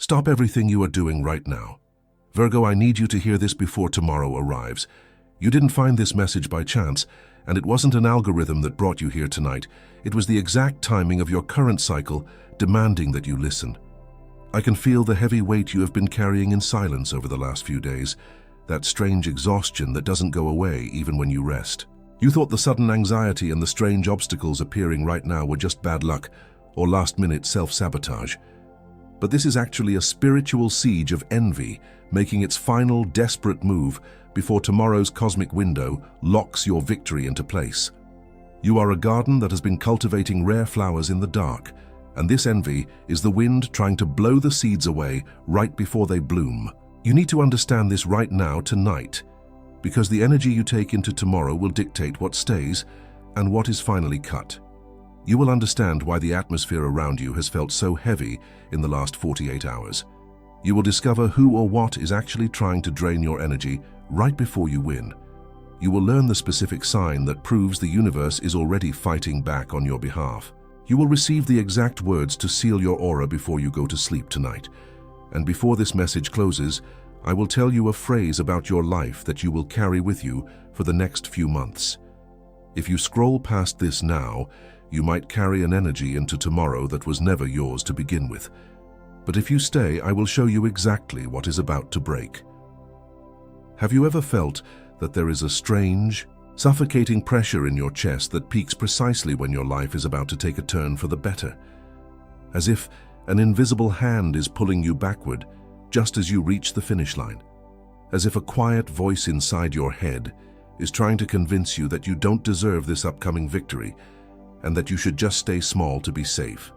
Stop everything you are doing right now. Virgo, I need you to hear this before tomorrow arrives. You didn't find this message by chance, and it wasn't an algorithm that brought you here tonight. It was the exact timing of your current cycle demanding that you listen. I can feel the heavy weight you have been carrying in silence over the last few days, that strange exhaustion that doesn't go away even when you rest. You thought the sudden anxiety and the strange obstacles appearing right now were just bad luck or last-minute self-sabotage. But this is actually a spiritual siege of envy making its final desperate move before tomorrow's cosmic window locks your victory into place. You are a garden that has been cultivating rare flowers in the dark, and this envy is the wind trying to blow the seeds away right before they bloom. You need to understand this right now, tonight, because the energy you take into tomorrow will dictate what stays and what is finally cut. You will understand why the atmosphere around you has felt so heavy in the last 48 hours. You will discover who or what is actually trying to drain your energy right before you win. You will learn the specific sign that proves the universe is already fighting back on your behalf. You will receive the exact words to seal your aura before you go to sleep tonight. And before this message closes, I will tell you a phrase about your life that you will carry with you for the next few months. If you scroll past this now, you might carry an energy into tomorrow that was never yours to begin with. But if you stay, I will show you exactly what is about to break. Have you ever felt that there is a strange, suffocating pressure in your chest that peaks precisely when your life is about to take a turn for the better? As if an invisible hand is pulling you backward just as you reach the finish line. As if a quiet voice inside your head is trying to convince you that you don't deserve this upcoming victory and that you should just stay small to be safe.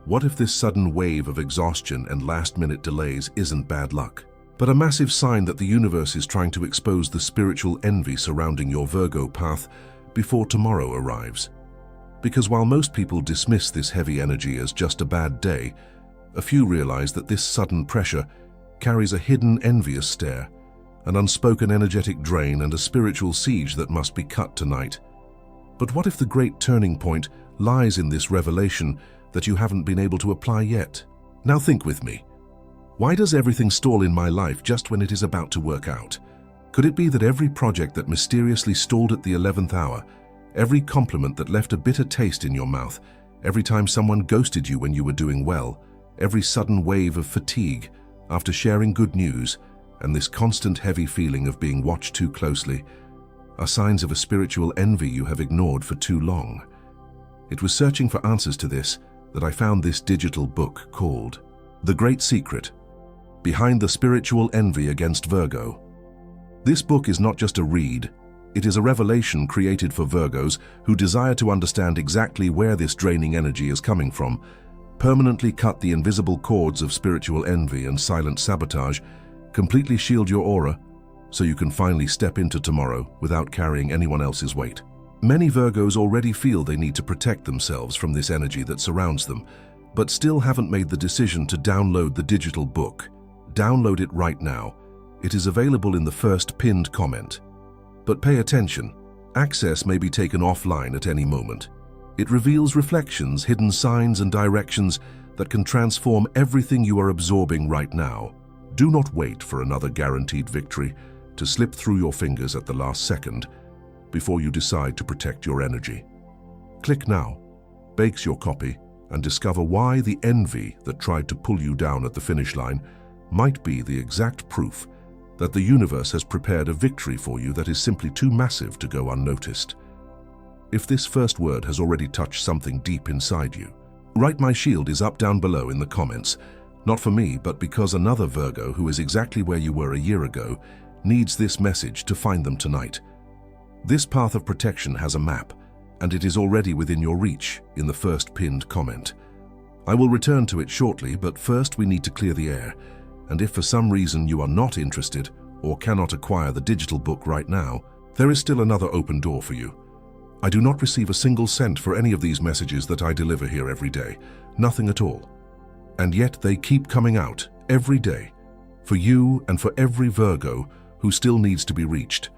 What if this sudden wave of exhaustion and last-minute delays isn't bad luck, but a massive sign that the universe is trying to expose the spiritual envy surrounding your Virgo path before tomorrow arrives? Because while most people dismiss this heavy energy as just a bad day, a few realize that this sudden pressure carries a hidden envious stare, an unspoken energetic drain, and a spiritual siege that must be cut tonight. But what if the great turning point lies in this revelation that you haven't been able to apply yet? Now think with me. Why does everything stall in my life just when it is about to work out? Could it be that every project that mysteriously stalled at the 11th hour, every compliment that left a bitter taste in your mouth, every time someone ghosted you when you were doing well, every sudden wave of fatigue after sharing good news, and this constant heavy feeling of being watched too closely, are signs of a spiritual envy you have ignored for too long? It was searching for answers to this that I found this digital book called The Great Secret: Behind the Spiritual Envy Against Virgo. This book is not just a read, it is a revelation created for Virgos who desire to understand exactly where this draining energy is coming from, permanently cut the invisible cords of spiritual envy and silent sabotage, completely shield your aura, so you can finally step into tomorrow without carrying anyone else's weight. Many Virgos already feel they need to protect themselves from this energy that surrounds them, but still haven't made the decision to download the digital book. Download it right now. It is available in the first pinned comment. But pay attention, access may be taken offline at any moment. It reveals reflections, hidden signs, and directions that can transform everything you are absorbing right now. Do not wait for another guaranteed victory to slip through your fingers at the last second before you decide to protect your energy. Click now, bake your copy, and discover why the envy that tried to pull you down at the finish line might be the exact proof that the universe has prepared a victory for you that is simply too massive to go unnoticed. If this first word has already touched something deep inside you, write "My shield is up" down below in the comments. Not for me, but because another Virgo who is exactly where you were a year ago needs this message to find them tonight. This path of protection has a map, and it is already within your reach in the first pinned comment. I will return to it shortly, but first we need to clear the air, and if for some reason you are not interested or cannot acquire the digital book right now, there is still another open door for you. I do not receive a single cent for any of these messages that I deliver here every day, nothing at all. And yet they keep coming out every day, for you and for every Virgo who still needs to be reached.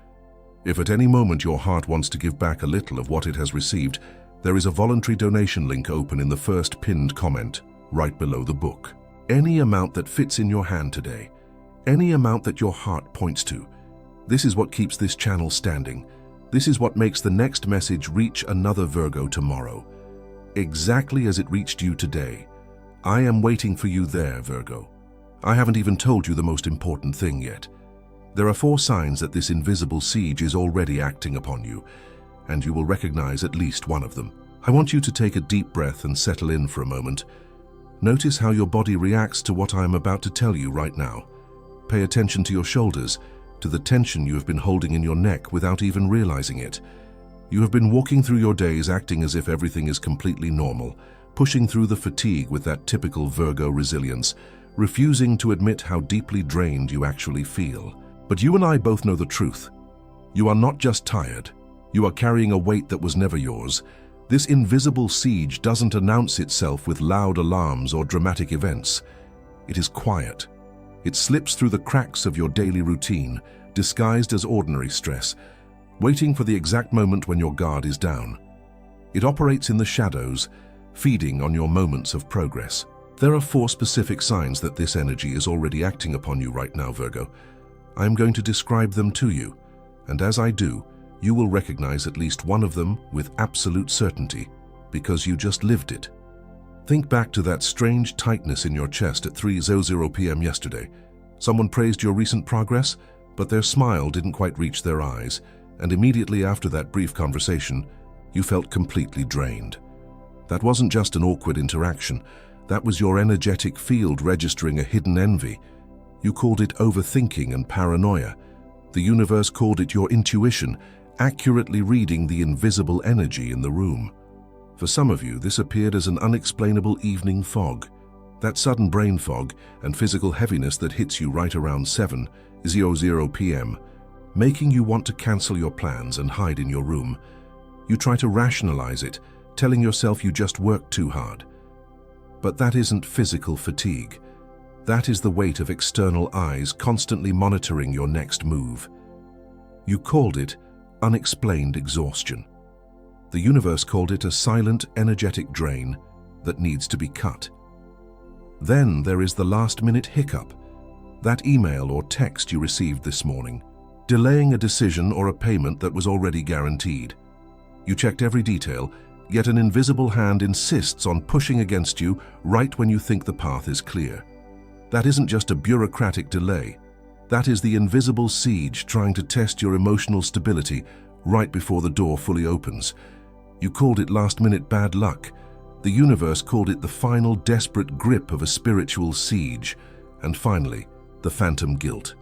If at any moment your heart wants to give back a little of what it has received, there is a voluntary donation link open in the first pinned comment, right below the book. Any amount that fits in your hand today, any amount that your heart points to. This is what keeps this channel standing. This is what makes the next message reach another Virgo tomorrow, exactly as it reached you today. I am waiting for you there, Virgo. I haven't even told you the most important thing yet. There are 4 signs that this invisible siege is already acting upon you, and you will recognize at least one of them. I want you to take a deep breath and settle in for a moment. Notice how your body reacts to what I am about to tell you right now. Pay attention to your shoulders, to the tension you have been holding in your neck without even realizing it. You have been walking through your days acting as if everything is completely normal, pushing through the fatigue with that typical Virgo resilience, refusing to admit how deeply drained you actually feel. But you and I both know the truth. You are not just tired. You are carrying a weight that was never yours. This invisible siege doesn't announce itself with loud alarms or dramatic events. It is quiet. It slips through the cracks of your daily routine, disguised as ordinary stress, waiting for the exact moment when your guard is down. It operates in the shadows, feeding on your moments of progress. There are 4 specific signs that this energy is already acting upon you right now, Virgo. I am going to describe them to you, and as I do, you will recognize at least one of them with absolute certainty, because you just lived it. Think back to that strange tightness in your chest at 3:00 p.m. yesterday. Someone praised your recent progress, but their smile didn't quite reach their eyes, and immediately after that brief conversation, you felt completely drained. That wasn't just an awkward interaction. That was your energetic field registering a hidden envy. You called it overthinking and paranoia. The universe called it your intuition, accurately reading the invisible energy in the room. For some of you, this appeared as an unexplainable evening fog. That sudden brain fog and physical heaviness that hits you right around 7:00 p.m., making you want to cancel your plans and hide in your room. You try to rationalize it, telling yourself you just worked too hard. But that isn't physical fatigue. That is the weight of external eyes constantly monitoring your next move. You called it unexplained exhaustion. The universe called it a silent, energetic drain that needs to be cut. Then there is the last-minute hiccup, that email or text you received this morning, delaying a decision or a payment that was already guaranteed. You checked every detail, yet an invisible hand insists on pushing against you right when you think the path is clear. That isn't just a bureaucratic delay. That is the invisible siege trying to test your emotional stability right before the door fully opens. You called it last-minute bad luck. The universe called it the final desperate grip of a spiritual siege. And finally, the phantom guilt.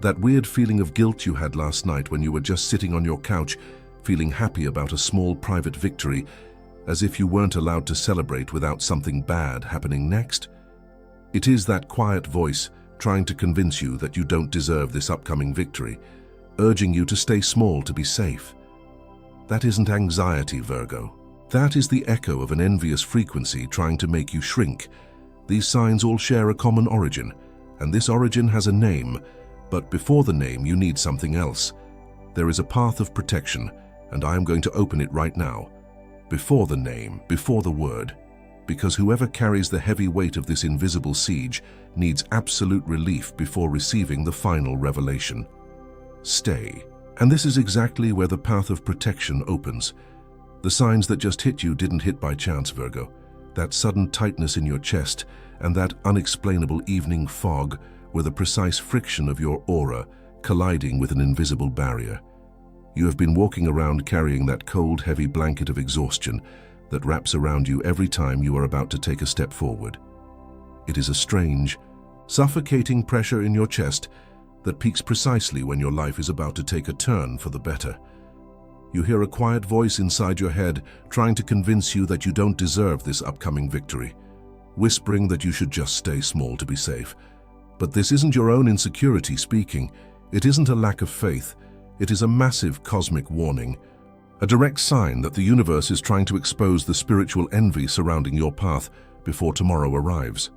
That weird feeling of guilt you had last night when you were just sitting on your couch, feeling happy about a small private victory, as if you weren't allowed to celebrate without something bad happening next. It is that quiet voice trying to convince you that you don't deserve this upcoming victory, urging you to stay small to be safe. That isn't anxiety, Virgo. That is the echo of an envious frequency trying to make you shrink. These signs all share a common origin, and this origin has a name, but before the name you need something else. There is a path of protection, and I am going to open it right now. Before the name, before the word, because whoever carries the heavy weight of this invisible siege needs absolute relief before receiving the final revelation. Stay. And this is exactly where the path of protection opens. The signs that just hit you didn't hit by chance, Virgo. That sudden tightness in your chest and that unexplainable evening fog were the precise friction of your aura colliding with an invisible barrier. You have been walking around carrying that cold, heavy blanket of exhaustion that wraps around you every time you are about to take a step forward. It is a strange, suffocating pressure in your chest that peaks precisely when your life is about to take a turn for the better. You hear a quiet voice inside your head trying to convince you that you don't deserve this upcoming victory, whispering that you should just stay small to be safe. But this isn't your own insecurity speaking. It isn't a lack of faith. It is a massive cosmic warning, a direct sign that the universe is trying to expose the spiritual envy surrounding your path before tomorrow arrives.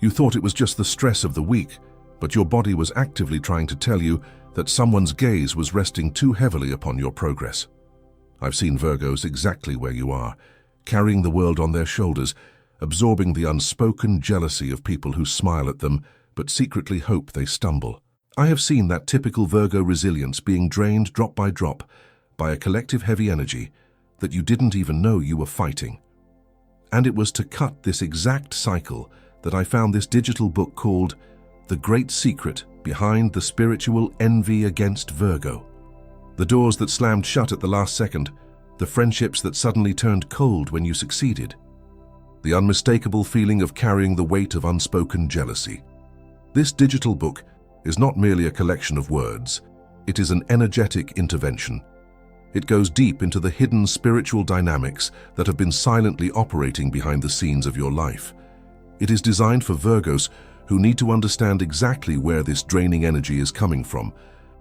You thought it was just the stress of the week, but your body was actively trying to tell you that someone's gaze was resting too heavily upon your progress. I've seen Virgos exactly where you are, carrying the world on their shoulders, absorbing the unspoken jealousy of people who smile at them but secretly hope they stumble. I have seen that typical Virgo resilience being drained drop by drop by a collective heavy energy that you didn't even know you were fighting. And it was to cut this exact cycle that I found this digital book called The Great Secret Behind the Spiritual Envy Against Virgo. The doors that slammed shut at the last second, the friendships that suddenly turned cold when you succeeded, the unmistakable feeling of carrying the weight of unspoken jealousy. This digital book is not merely a collection of words, it is an energetic intervention. It goes deep into the hidden spiritual dynamics that have been silently operating behind the scenes of your life. It is designed for Virgos who need to understand exactly where this draining energy is coming from,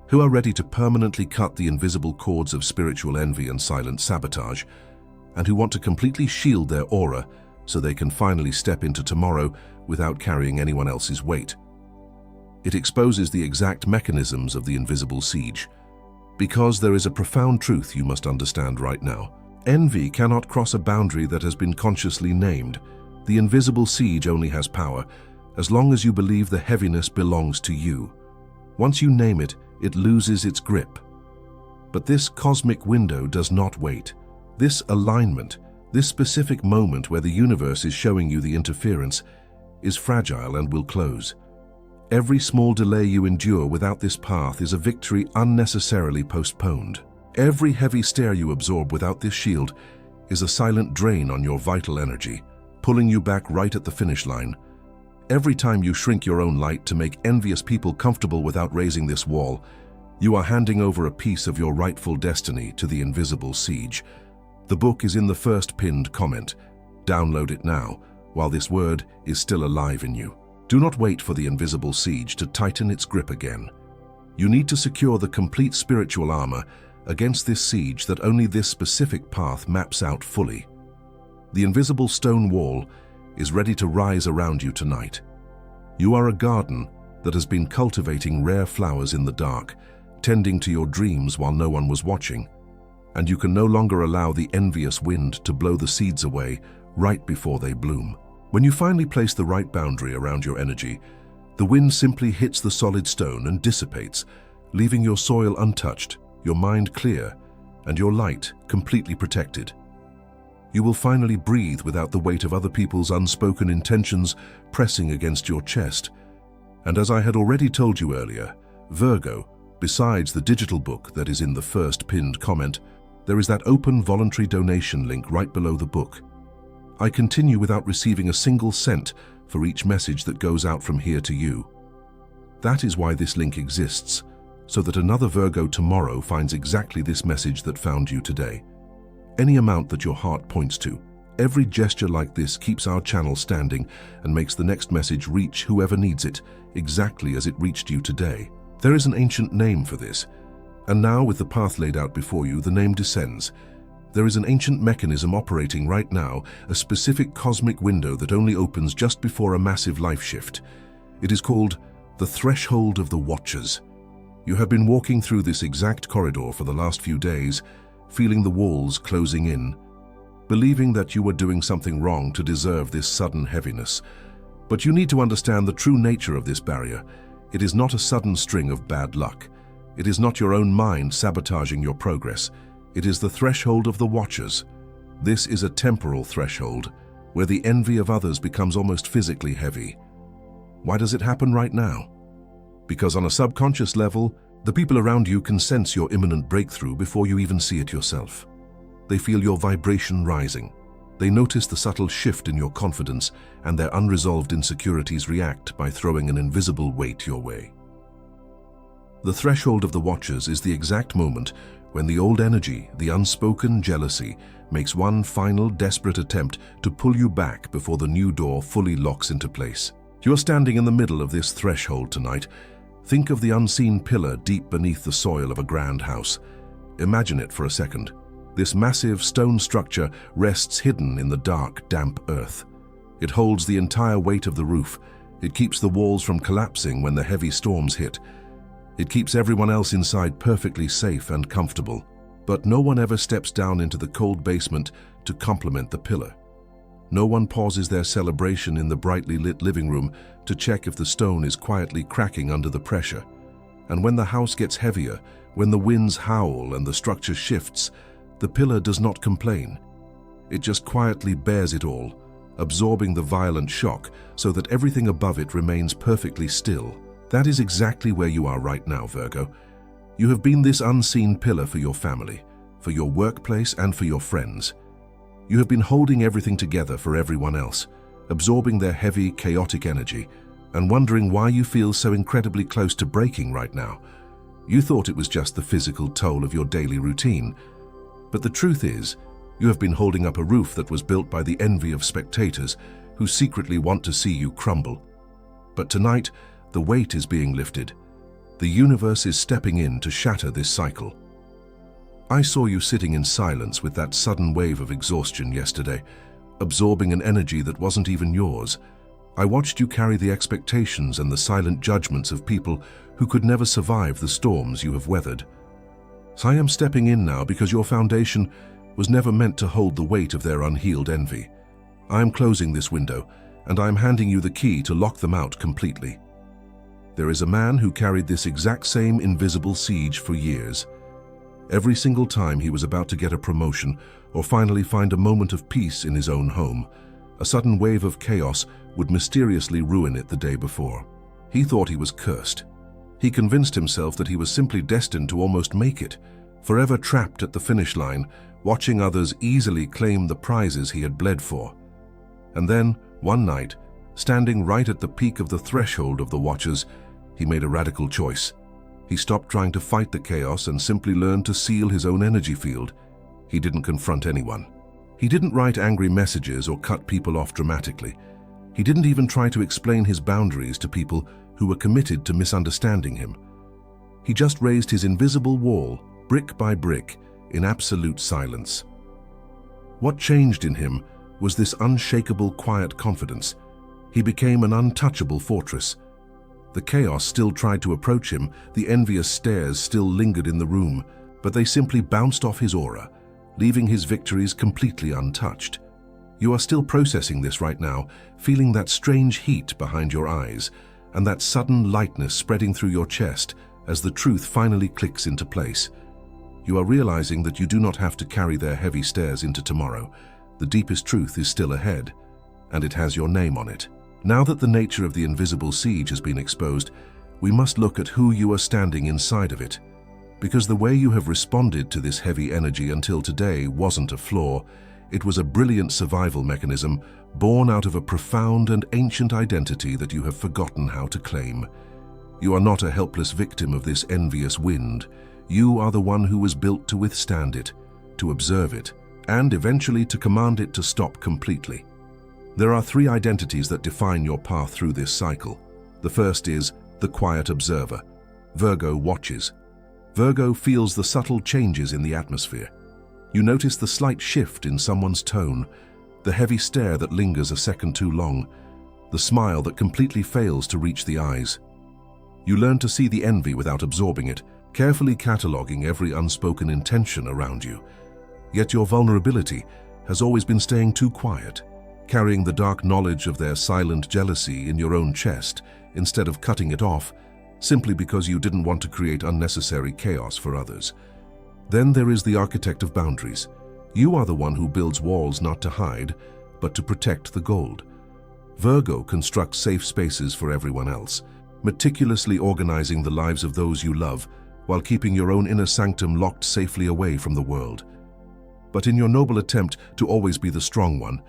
who are ready to permanently cut the invisible cords of spiritual envy and silent sabotage, and who want to completely shield their aura so they can finally step into tomorrow without carrying anyone else's weight. It exposes the exact mechanisms of the invisible siege. Because there is a profound truth you must understand right now. Envy cannot cross a boundary that has been consciously named. The invisible siege only has power as long as you believe the heaviness belongs to you. Once you name it, it loses its grip. But this cosmic window does not wait. This alignment, this specific moment where the universe is showing you the interference, is fragile and will close. Every small delay you endure without this path is a victory unnecessarily postponed. Every heavy stare you absorb without this shield is a silent drain on your vital energy, pulling you back right at the finish line. Every time you shrink your own light to make envious people comfortable without raising this wall, you are handing over a piece of your rightful destiny to the invisible siege. The book is in the first pinned comment. Download it now, while this word is still alive in you. Do not wait for the invisible siege to tighten its grip again. You need to secure the complete spiritual armor against this siege that only this specific path maps out fully. The invisible stone wall is ready to rise around you tonight. You are a garden that has been cultivating rare flowers in the dark, tending to your dreams while no one was watching, and you can no longer allow the envious wind to blow the seeds away right before they bloom. When you finally place the right boundary around your energy, the wind simply hits the solid stone and dissipates, leaving your soil untouched, your mind clear, and your light completely protected. You will finally breathe without the weight of other people's unspoken intentions pressing against your chest. And as I had already told you earlier, Virgo, besides the digital book that is in the first pinned comment, there is that open voluntary donation link right below the book. I continue without receiving a single cent for each message that goes out from here to you. That is why this link exists, so that another Virgo tomorrow finds exactly this message that found you today. Any amount that your heart points to, every gesture like this keeps our channel standing and makes the next message reach whoever needs it, exactly as it reached you today. There is an ancient name for this, and now with the path laid out before you, the name descends. There is an ancient mechanism operating right now, a specific cosmic window that only opens just before a massive life shift. It is called the threshold of the Watchers. You have been walking through this exact corridor for the last few days, feeling the walls closing in, believing that you were doing something wrong to deserve this sudden heaviness. But you need to understand the true nature of this barrier. It is not a sudden string of bad luck. It is not your own mind sabotaging your progress. It is the threshold of the Watchers. This is a temporal threshold, where the envy of others becomes almost physically heavy. Why does it happen right now? Because on a subconscious level, the people around you can sense your imminent breakthrough before you even see it yourself. They feel your vibration rising. They notice the subtle shift in your confidence, and their unresolved insecurities react by throwing an invisible weight your way. The threshold of the Watchers is the exact moment when the old energy, the unspoken jealousy, makes one final desperate attempt to pull you back before the new door fully locks into place. You are standing in the middle of this threshold tonight. Think of the unseen pillar deep beneath the soil of a grand house. Imagine it for a second. This massive stone structure rests hidden in the dark, damp earth. It holds the entire weight of the roof. It keeps the walls from collapsing when the heavy storms hit. It keeps everyone else inside perfectly safe and comfortable. But no one ever steps down into the cold basement to complement the pillar. No one pauses their celebration in the brightly lit living room to check if the stone is quietly cracking under the pressure. And when the house gets heavier, when the winds howl and the structure shifts, the pillar does not complain. It just quietly bears it all, absorbing the violent shock so that everything above it remains perfectly still. That is exactly where you are right now, Virgo. You have been this unseen pillar for your family, for your workplace, and for your friends. You have been holding everything together for everyone else, absorbing their heavy, chaotic energy, and wondering why you feel so incredibly close to breaking right now. You thought it was just the physical toll of your daily routine. But the truth is, you have been holding up a roof that was built by the envy of spectators who secretly want to see you crumble. But tonight, the weight is being lifted. The universe is stepping in to shatter this cycle. I saw you sitting in silence with that sudden wave of exhaustion yesterday, absorbing an energy that wasn't even yours. I watched you carry the expectations and the silent judgments of people who could never survive the storms you have weathered. So I am stepping in now because your foundation was never meant to hold the weight of their unhealed envy. I am closing this window, and I am handing you the key to lock them out completely. There is a man who carried this exact same invisible siege for years. Every single time he was about to get a promotion or finally find a moment of peace in his own home, a sudden wave of chaos would mysteriously ruin it the day before. He thought he was cursed. He convinced himself that he was simply destined to almost make it, forever trapped at the finish line, watching others easily claim the prizes he had bled for. And then, one night, standing right at the peak of the threshold of the Watchers, he made a radical choice. He stopped trying to fight the chaos and simply learned to seal his own energy field. He didn't confront anyone. He didn't write angry messages or cut people off dramatically. He didn't even try to explain his boundaries to people who were committed to misunderstanding him. He just raised his invisible wall, brick by brick, in absolute silence. What changed in him was this unshakable, quiet confidence. He became an untouchable fortress. The chaos still tried to approach him, the envious stares still lingered in the room, but they simply bounced off his aura, leaving his victories completely untouched. You are still processing this right now, feeling that strange heat behind your eyes, and that sudden lightness spreading through your chest as the truth finally clicks into place. You are realizing that you do not have to carry their heavy stares into tomorrow. The deepest truth is still ahead, and it has your name on it. Now that the nature of the invisible siege has been exposed, we must look at who you are standing inside of it. Because the way you have responded to this heavy energy until today wasn't a flaw, it was a brilliant survival mechanism born out of a profound and ancient identity that you have forgotten how to claim. You are not a helpless victim of this envious wind. You are the one who was built to withstand it, to observe it, and eventually to command it to stop completely. There are three identities that define your path through this cycle. The first is the quiet observer. Virgo watches. Virgo feels the subtle changes in the atmosphere. You notice the slight shift in someone's tone, the heavy stare that lingers a second too long, the smile that completely fails to reach the eyes. You learn to see the envy without absorbing it, carefully cataloging every unspoken intention around you. Yet your vulnerability has always been staying too quiet, carrying the dark knowledge of their silent jealousy in your own chest instead of cutting it off, simply because you didn't want to create unnecessary chaos for others. Then there is the architect of boundaries. You are the one who builds walls not to hide, but to protect the gold. Virgo constructs safe spaces for everyone else, meticulously organizing the lives of those you love, while keeping your own inner sanctum locked safely away from the world. But in your noble attempt to always be the strong one,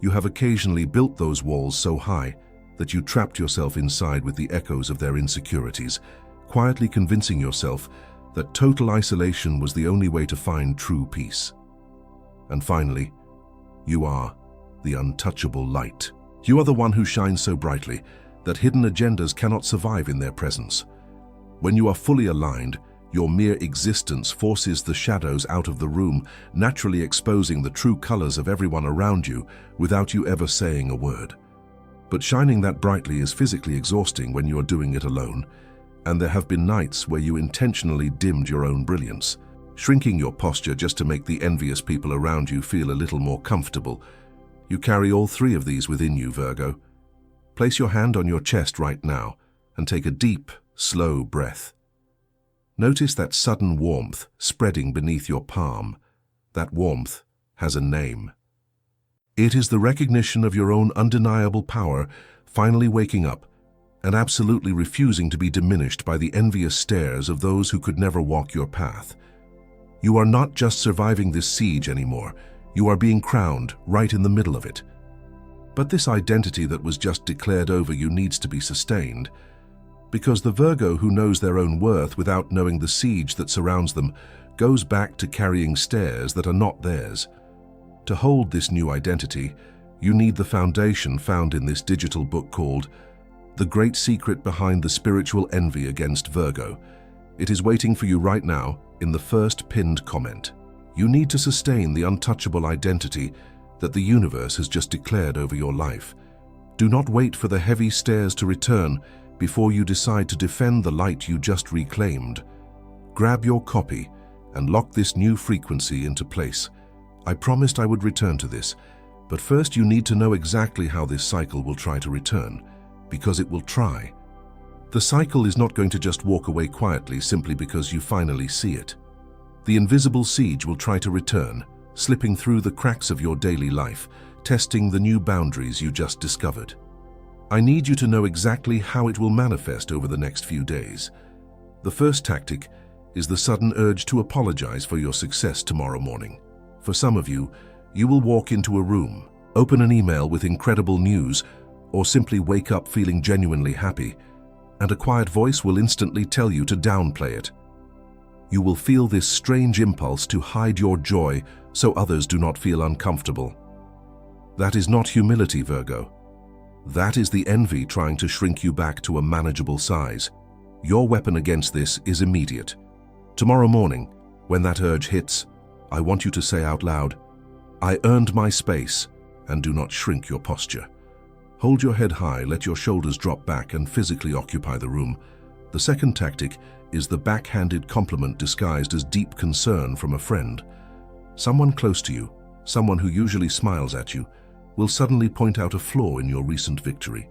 you have occasionally built those walls so high that you trapped yourself inside with the echoes of their insecurities, quietly convincing yourself that total isolation was the only way to find true peace. And finally, you are the untouchable light. You are the one who shines so brightly that hidden agendas cannot survive in their presence. When you are fully aligned, your mere existence forces the shadows out of the room, naturally exposing the true colors of everyone around you without you ever saying a word. But shining that brightly is physically exhausting when you are doing it alone, and there have been nights where you intentionally dimmed your own brilliance, shrinking your posture just to make the envious people around you feel a little more comfortable. You carry all three of these within you, Virgo. Place your hand on your chest right now and take a deep, slow breath. Notice that sudden warmth spreading beneath your palm. That warmth has a name. It is the recognition of your own undeniable power finally waking up and absolutely refusing to be diminished by the envious stares of those who could never walk your path. You are not just surviving this siege anymore, you are being crowned right in the middle of it. But this identity that was just declared over you needs to be sustained, because the Virgo who knows their own worth without knowing the siege that surrounds them goes back to carrying stares that are not theirs. To hold this new identity, you need the foundation found in this digital book called The Great Secret Behind the Spiritual Envy Against Virgo. It is waiting for you right now in the first pinned comment. You need to sustain the untouchable identity that the universe has just declared over your life. Do not wait for the heavy stares to return before you decide to defend the light you just reclaimed. Grab your copy and lock this new frequency into place. I promised I would return to this, but first you need to know exactly how this cycle will try to return, because it will try. The cycle is not going to just walk away quietly simply because you finally see it. The invisible siege will try to return, slipping through the cracks of your daily life, testing the new boundaries you just discovered. I need you to know exactly how it will manifest over the next few days. The first tactic is the sudden urge to apologize for your success tomorrow morning. For some of you, you will walk into a room, open an email with incredible news, or simply wake up feeling genuinely happy, and a quiet voice will instantly tell you to downplay it. You will feel this strange impulse to hide your joy so others do not feel uncomfortable. That is not humility, Virgo. That is the envy trying to shrink you back to a manageable size. Your weapon against this is immediate. Tomorrow morning, when that urge hits, I want you to say out loud, "I earned my space," and do not shrink your posture. Hold your head high, let your shoulders drop back, and physically occupy the room. The second tactic is the backhanded compliment disguised as deep concern from a friend. Someone close to you, someone who usually smiles at you, will suddenly point out a flaw in your recent victory,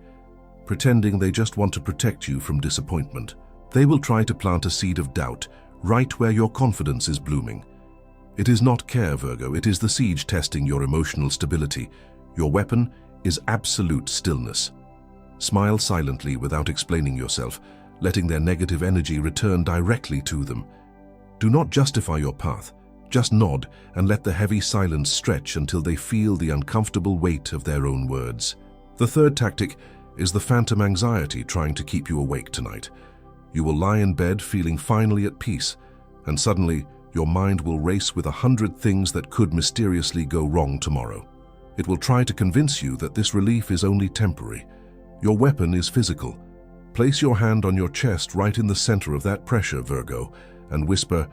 pretending they just want to protect you from disappointment. They will try to plant a seed of doubt right where your confidence is blooming. It is not care, Virgo, it is the siege testing your emotional stability. Your weapon is absolute stillness. Smile silently without explaining yourself, letting their negative energy return directly to them. Do not justify your path. Just nod and let the heavy silence stretch until they feel the uncomfortable weight of their own words. The third tactic is the phantom anxiety trying to keep you awake tonight. You will lie in bed feeling finally at peace, and suddenly your mind will race with 100 things that could mysteriously go wrong tomorrow. It will try to convince you that this relief is only temporary. Your weapon is physical. Place your hand on your chest right in the center of that pressure, Virgo, and whisper,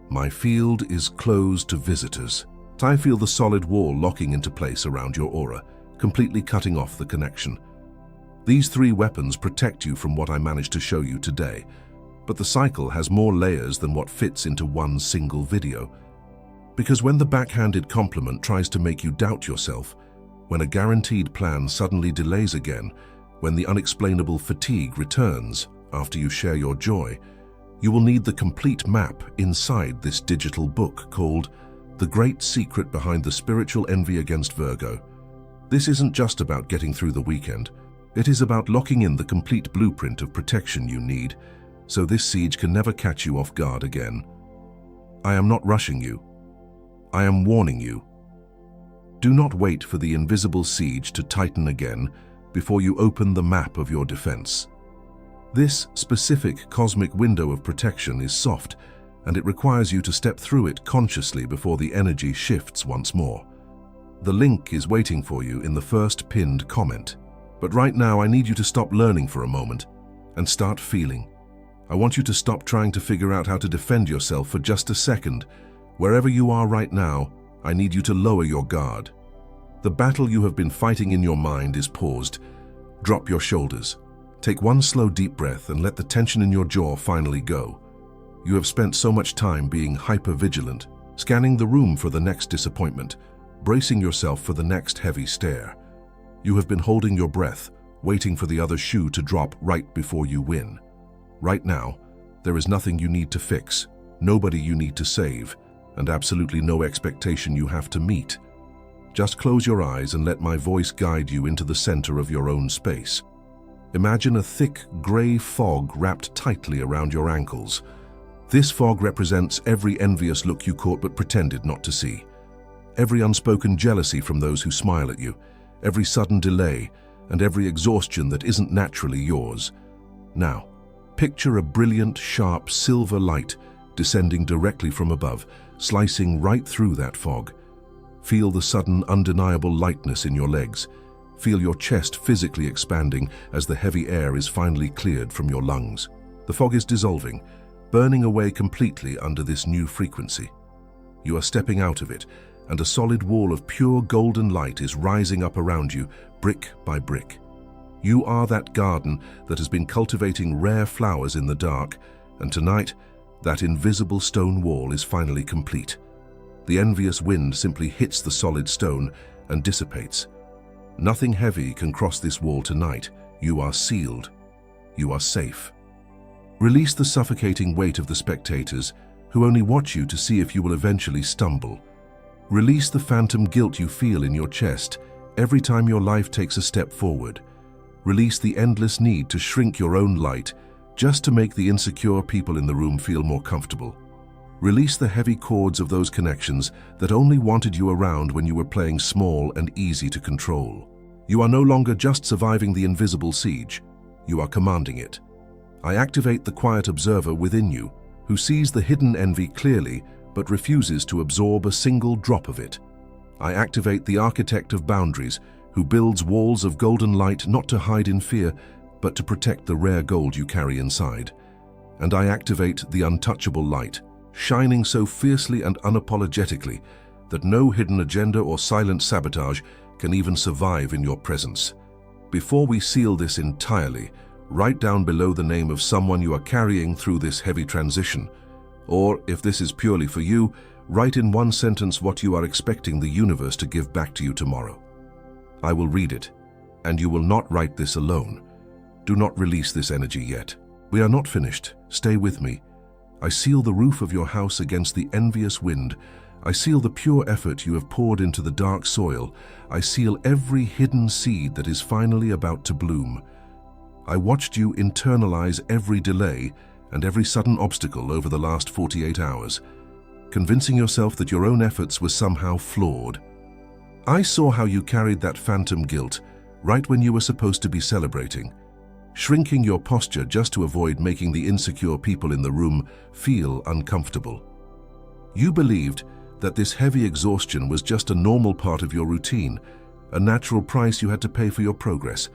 "My field is closed to visitors." I feel the solid wall locking into place around your aura, completely cutting off the connection. These three weapons protect you from what I managed to show you today, but the cycle has more layers than what fits into one single video. Because when the backhanded compliment tries to make you doubt yourself, when a guaranteed plan suddenly delays again, when the unexplainable fatigue returns after you share your joy, you will need the complete map inside this digital book called The Great Secret Behind the Spiritual Envy Against Virgo. This isn't just about getting through the weekend. It is about locking in the complete blueprint of protection you need, so this siege can never catch you off guard again. I am not rushing you. I am warning you. Do not wait for the invisible siege to tighten again before you open the map of your defense. This specific cosmic window of protection is soft, and it requires you to step through it consciously before the energy shifts once more. The link is waiting for you in the first pinned comment. But right now, I need you to stop learning for a moment and start feeling. I want you to stop trying to figure out how to defend yourself for just a second. Wherever you are right now, I need you to lower your guard. The battle you have been fighting in your mind is paused. Drop your shoulders. Take one slow deep breath and let the tension in your jaw finally go. You have spent so much time being hyper-vigilant, scanning the room for the next disappointment, bracing yourself for the next heavy stare. You have been holding your breath, waiting for the other shoe to drop right before you win. Right now, there is nothing you need to fix, nobody you need to save, and absolutely no expectation you have to meet. Just close your eyes and let my voice guide you into the center of your own space. Imagine a thick, gray fog wrapped tightly around your ankles. This fog represents every envious look you caught but pretended not to see. Every unspoken jealousy from those who smile at you, every sudden delay, and every exhaustion that isn't naturally yours. Now, picture a brilliant, sharp, silver light descending directly from above, slicing right through that fog. Feel the sudden, undeniable lightness in your legs. Feel your chest physically expanding as the heavy air is finally cleared from your lungs. The fog is dissolving, burning away completely under this new frequency. You are stepping out of it, and a solid wall of pure golden light is rising up around you, brick by brick. You are that garden that has been cultivating rare flowers in the dark, and tonight, that invisible stone wall is finally complete. The envious wind simply hits the solid stone and dissipates. Nothing heavy can cross this wall tonight. You are sealed. You are safe. Release the suffocating weight of the spectators who only watch you to see if you will eventually stumble. Release the phantom guilt you feel in your chest every time your life takes a step forward. Release the endless need to shrink your own light just to make the insecure people in the room feel more comfortable. Release the heavy cords of those connections that only wanted you around when you were playing small and easy to control. You are no longer just surviving the invisible siege. You are commanding it. I activate the quiet observer within you, who sees the hidden envy clearly but refuses to absorb a single drop of it. I activate the architect of boundaries, who builds walls of golden light not to hide in fear, but to protect the rare gold you carry inside. And I activate the untouchable light, shining so fiercely and unapologetically that no hidden agenda or silent sabotage can even survive in your presence. Before we seal this entirely, write down below the name of someone you are carrying through this heavy transition. Or, if this is purely for you, write in one sentence what you are expecting the universe to give back to you tomorrow. I will read it, and you will not write this alone. Do not release this energy yet. We are not finished. Stay with me. I seal the roof of your house against the envious wind. I seal the pure effort you have poured into the dark soil. I seal every hidden seed that is finally about to bloom. I watched you internalize every delay and every sudden obstacle over the last 48 hours, convincing yourself that your own efforts were somehow flawed. I saw how you carried that phantom guilt right when you were supposed to be celebrating, shrinking your posture just to avoid making the insecure people in the room feel uncomfortable. You believed that this heavy exhaustion was just a normal part of your routine, a natural price you had to pay for your progress.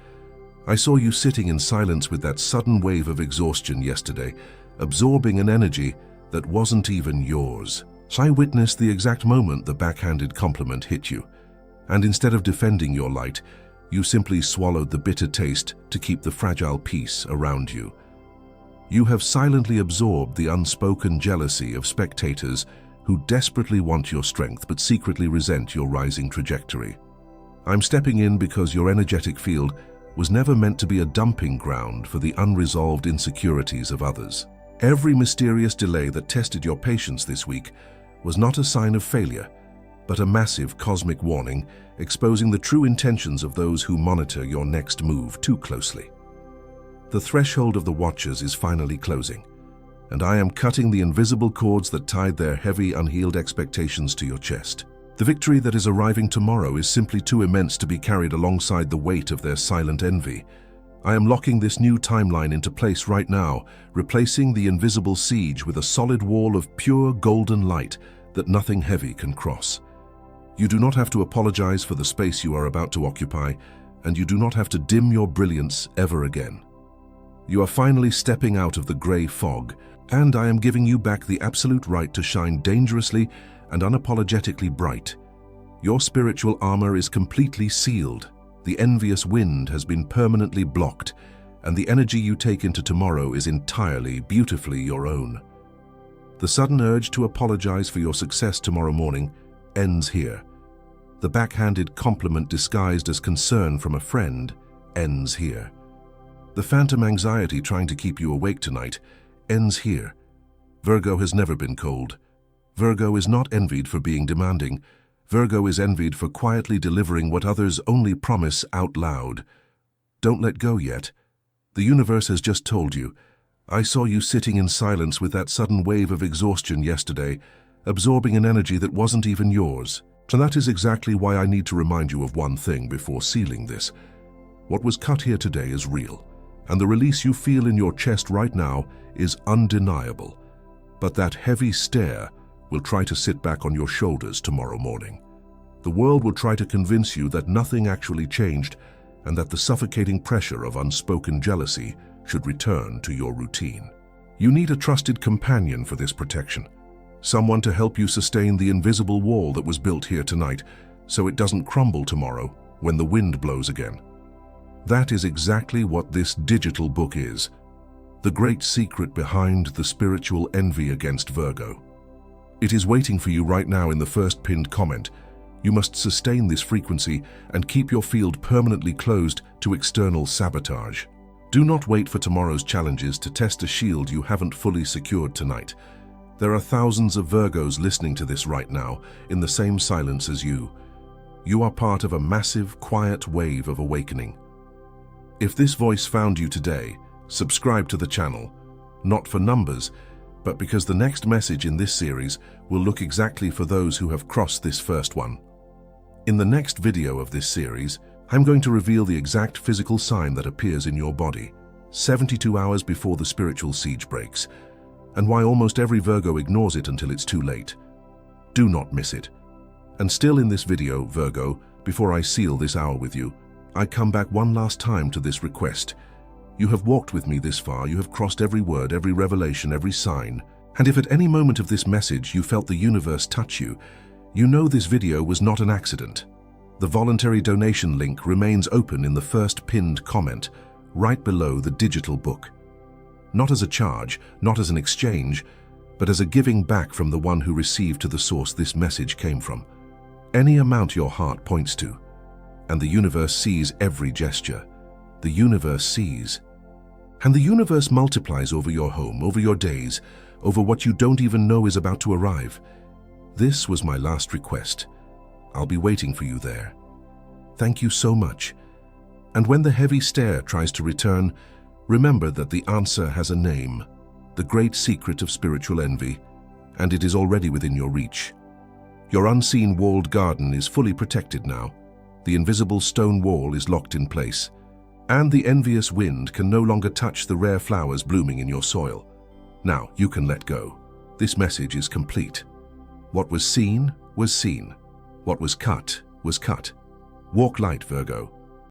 I saw you sitting in silence with that sudden wave of exhaustion yesterday, absorbing an energy that wasn't even yours. I witnessed the exact moment the backhanded compliment hit you, and instead of defending your light, you simply swallowed the bitter taste to keep the fragile peace around you. You have silently absorbed the unspoken jealousy of spectators who desperately want your strength but secretly resent your rising trajectory. I'm stepping in because your energetic field was never meant to be a dumping ground for the unresolved insecurities of others. Every mysterious delay that tested your patience this week was not a sign of failure, but a massive cosmic warning exposing the true intentions of those who monitor your next move too closely. The threshold of the Watchers is finally closing, and I am cutting the invisible cords that tied their heavy, unhealed expectations to your chest. The victory that is arriving tomorrow is simply too immense to be carried alongside the weight of their silent envy. I am locking this new timeline into place right now, replacing the invisible siege with a solid wall of pure golden light that nothing heavy can cross. You do not have to apologize for the space you are about to occupy, and you do not have to dim your brilliance ever again. You are finally stepping out of the gray fog, and I am giving you back the absolute right to shine dangerously and unapologetically bright. Your spiritual armor is completely sealed. The envious wind has been permanently blocked, and the energy you take into tomorrow is entirely, beautifully your own. The sudden urge to apologize for your success tomorrow morning ends here. The backhanded compliment disguised as concern from a friend ends here. The phantom anxiety trying to keep you awake tonight ends here. Virgo has never been cold. Virgo is not envied for being demanding. Virgo is envied for quietly delivering what others only promise out loud. Don't let go yet. The universe has just told you. I saw you sitting in silence with that sudden wave of exhaustion yesterday, absorbing an energy that wasn't even yours. And that is exactly why I need to remind you of one thing before sealing this. What was cut here today is real, and the release you feel in your chest right now is undeniable. But that heavy stare will try to sit back on your shoulders tomorrow morning. The world will try to convince you that nothing actually changed and that the suffocating pressure of unspoken jealousy should return to your routine. You need a trusted companion for this protection, someone to help you sustain the invisible wall that was built here tonight so it doesn't crumble tomorrow when the wind blows again. That is exactly what this digital book is, the great secret behind the spiritual envy against Virgo. It is waiting for you right now in the first pinned comment. You must sustain this frequency and keep your field permanently closed to external sabotage. Do not wait for tomorrow's challenges to test a shield you haven't fully secured tonight. There are thousands of Virgos listening to this right now in the same silence as you. You are part of a massive, quiet wave of awakening. If this voice found you today, subscribe to the channel, not for numbers, but because the next message in this series will look exactly for those who have crossed this first one. In the next video of this series, I'm going to reveal the exact physical sign that appears in your body, 72 hours before the spiritual siege breaks, and why almost every Virgo ignores it until it's too late. Do not miss it. And still in this video, Virgo, before I seal this hour with you, I come back one last time to this request. You have walked with me this far, you have crossed every word, every revelation, every sign. And if at any moment of this message you felt the universe touch you, you know this video was not an accident. The voluntary donation link remains open in the first pinned comment, right below the digital book. Not as a charge, not as an exchange, but as a giving back from the one who received to the source this message came from. Any amount your heart points to, and the universe sees every gesture. The universe sees. And the universe multiplies over your home, over your days, over what you don't even know is about to arrive. This was my last request. I'll be waiting for you there. Thank you so much. And when the heavy stare tries to return, remember that the answer has a name, the great secret of spiritual envy, and it is already within your reach. Your unseen walled garden is fully protected now. The invisible stone wall is locked in place, and the envious wind can no longer touch the rare flowers blooming in your soil. Now you can let go. This message is complete. What was seen was seen. What was cut was cut. Walk light, Virgo.